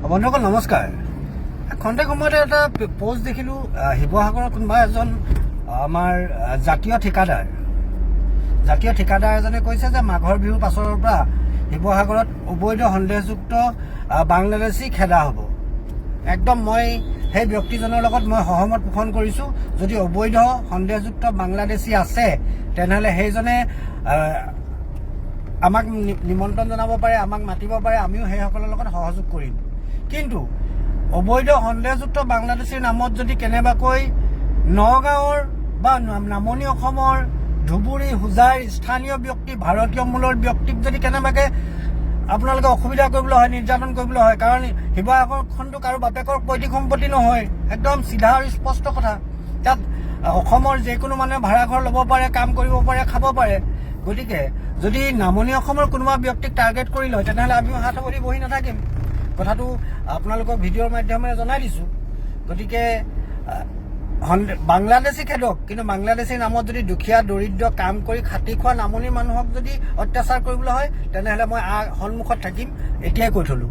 বন্ধুসকল নমস্কাৰ। খন্তেক সময়তে এটা পোষ্ট দেখিলোঁ, শিৱসাগৰৰ কোনোবা এজন আমাৰ জাতীয় ঠিকাদাৰ এজনে কৈছে যে মাঘৰ বিহুৰ পাছৰ পৰা শিৱসাগৰত অবৈধ সন্দেহযুক্ত বাংলাদেশী খেদা হ'ব। একদম মই সেই ব্যক্তিজনৰ লগত মই সহমত পোষণ কৰিছোঁ। যদি অবৈধ সন্দেহযুক্ত বাংলাদেশী আছে তেনেহ'লে সেইজনে আমাক নিমন্ত্ৰণ জনাব পাৰে, আমাক মাতিব পাৰে, আমিও সেইসকলৰ লগত সহযোগ কৰিম। কিন্তু অবৈধ সন্দেহযুক্ত বাংলাদেশীৰ নামত যদি কেনেবাকৈ নগাঁৱৰ বা নামনি অসমৰ ধুবুৰী হোজাইৰ স্থানীয় ব্যক্তি, ভাৰতীয় মূলৰ ব্যক্তিক যদি কেনেবাকৈ আপোনালোকে অসুবিধা কৰিবলৈ হয়, নিৰ্যাতন কৰিবলৈ হয়, কাৰণ শিৱসাগৰখনটো কাৰো বাপেকৰ পৈতৃক সম্পত্তি নহয়, একদম চিধা আৰু স্পষ্ট কথা। তাত অসমৰ যিকোনো মানুহে ভাড়াঘৰ ল'ব পাৰে, কাম কৰিব পাৰে, খাব পাৰে। গতিকে যদি নামনি অসমৰ কোনোবা ব্যক্তিক টাৰ্গেট কৰি লয় তেনেহ'লে আমিও হাত সাৱটি বহি নাথাকিম। কথাটো আপোনালোকক ভিডিঅ'ৰ মাধ্যমেৰে জনাই দিছোঁ। গতিকে বাংলাদেশী খেদক, কিন্তু বাংলাদেশীৰ নামত যদি দুখীয়া দৰিদ্ৰ কাম কৰি খাটি খোৱা নামনিৰ মানুহক যদি অত্যাচাৰ কৰিবলৈ হয় তেনেহ'লে মই সন্মুখত থাকিম, এতিয়াই কৈ থলোঁ।